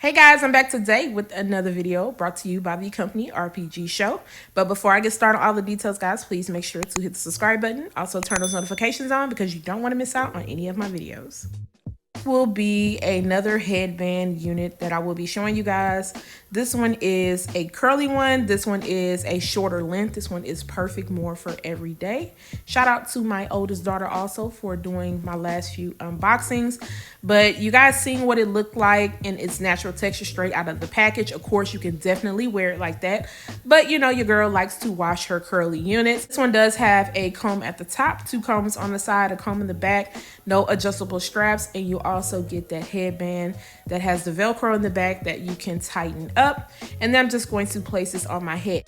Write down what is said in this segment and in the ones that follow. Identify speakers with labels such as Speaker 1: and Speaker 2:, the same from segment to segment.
Speaker 1: Hey guys, I'm back today with another video brought to you by the company Rpgshow. But before I get started on all the details, guys, please make sure to hit the subscribe button. Also turn those notifications on because you don't want to miss out on any of my videos. Will be another headband unit that I will be showing you guys. This one is a curly one. This one is a shorter length. This one is perfect more for every day. Shout out to my oldest daughter also for doing my last few unboxings. But you guys seen what it looked like in its natural texture straight out of the package. Of course, you can definitely wear it like that. But you know, your girl likes to wash her curly units. This one does have a comb at the top, 2 combs on the side, a comb in the back, no adjustable straps, and you also get that headband that has the Velcro in the back that you can tighten up. And then I'm just going to place this on my head.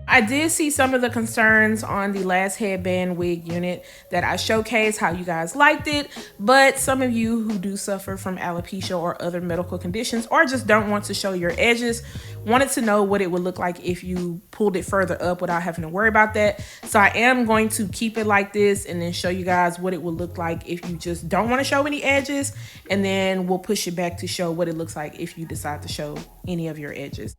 Speaker 1: I did see some of the concerns on the last headband wig unit that I showcased how you guys liked it, but some of you who do suffer from alopecia or other medical conditions or just don't want to show your edges wanted to know what it would look like if you pulled it further up without having to worry about that. So I am going to keep it like this and then show you guys what it would look like if you just don't want to show any edges, and then we'll push it back to show what it looks like if you decide to show any of your edges.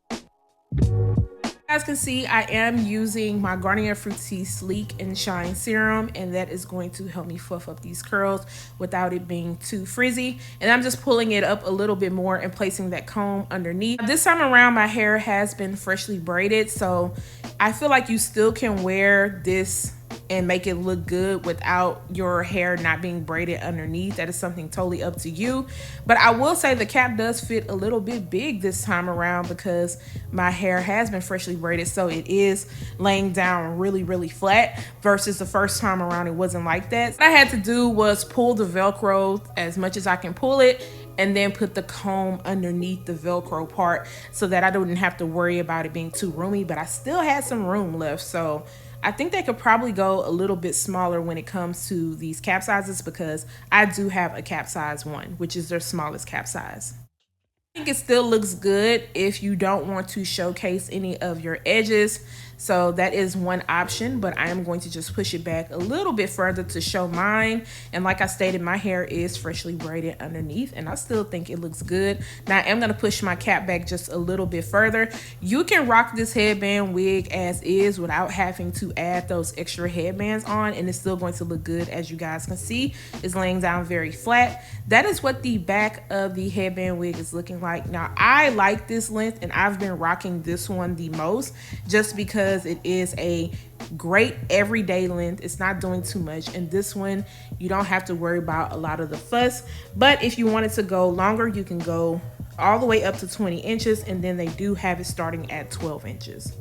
Speaker 1: As you can see, I am using my Garnier Fructis Sleek and Shine Serum, and that is going to help me fluff up these curls without it being too frizzy. And I'm just pulling it up a little bit more and placing that comb underneath. This time around, my hair has been freshly braided, so I feel like you still can wear this and make it look good without your hair not being braided underneath. That is something totally up to you. But I will say the cap does fit a little bit big this time around because my hair has been freshly braided, so it is laying down really flat versus the first time around it wasn't like that. What I had to do was pull the Velcro as much as I can pull it and then put the comb underneath the Velcro part so that I didn't have to worry about it being too roomy, but I still had some room left. So I think they could probably go a little bit smaller when it comes to these cap sizes because I do have a cap size 1, which is their smallest cap size. I think it still looks good if you don't want to showcase any of your edges. So that is one option, but I am going to just push it back a little bit further to show mine. And like I stated, my hair is freshly braided underneath and I still think it looks good. Now I am going to push my cap back just a little bit further. You can rock this headband wig as is without having to add those extra headbands on, and it's still going to look good. As you guys can see, it's laying down very flat. That is what the back of the headband wig is looking like. Now I like this length and I've been rocking this one the most just because it is a great everyday length. It's not doing too much, and this one you don't have to worry about a lot of the fuss. But if you wanted to go longer, you can go all the way up to 20 inches, and then they do have it starting at 12 inches.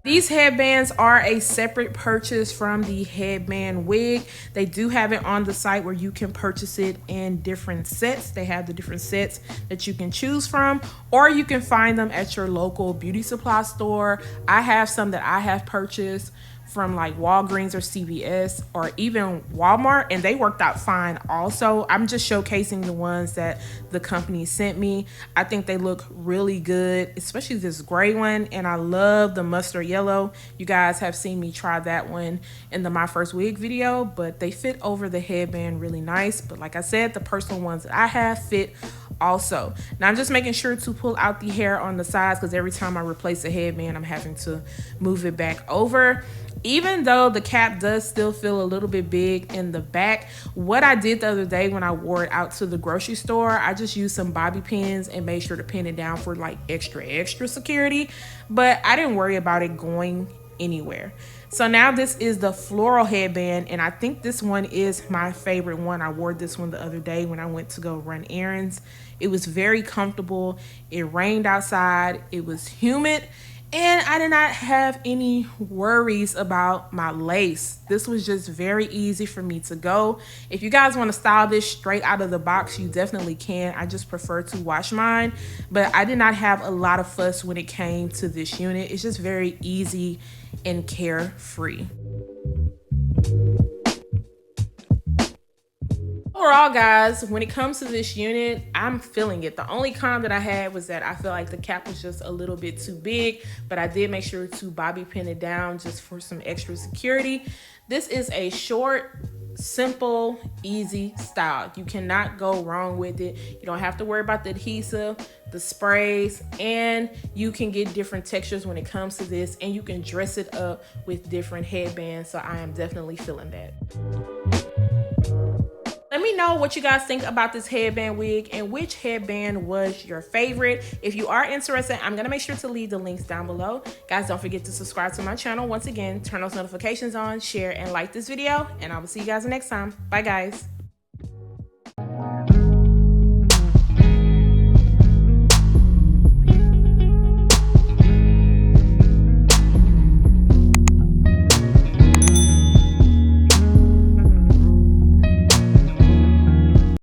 Speaker 1: These headbands are a separate purchase from the headband wig. They do have it on the site where you can purchase it in different sets. They have the different sets that you can choose from, or you can find them at your local beauty supply store. I have some that I have purchased from like Walgreens or CVS or even Walmart, and they worked out fine also. I'm just showcasing the ones that the company sent me. I think they look really good, especially this gray one, and I love the mustard yellow. You guys have seen me try that one in the My First Wig video, but they fit over the headband really nice. But like I said, the personal ones that I have fit also. Now I'm just making sure to pull out the hair on the sides because every time I replace a headband, I'm having to move it back over. Even though the cap does still feel a little bit big in the back, what I did the other day when I wore it out to the grocery store, I just used some bobby pins and made sure to pin it down for like extra security, but I didn't worry about it going anywhere. So now this is the floral headband, and I think this one is my favorite one. I wore this one the other day when I went to go run errands. It was very comfortable. It rained outside. It was humid. And I did not have any worries about my lace. This was just very easy for me to go. If you guys want to style this straight out of the box, you definitely can. I just prefer to wash mine, but I did not have a lot of fuss when it came to this unit. It's just very easy and carefree. Overall, guys, when it comes to this unit, I'm feeling it. The only con that I had was that I feel like the cap was just a little bit too big, but I did make sure to bobby pin it down just for some extra security. This is a short, simple, easy style. You cannot go wrong with it. You don't have to worry about the adhesive, the sprays, and you can get different textures when it comes to this, and you can dress it up with different headbands. So I am definitely feeling that. Let me know what you guys think about this headband wig and which headband was your favorite. If you are interested, I'm gonna make sure to leave the links down below. Guys, don't forget to subscribe to my channel. Once again, turn those notifications on, share, and like this video, and I will see you guys next time. Bye, guys.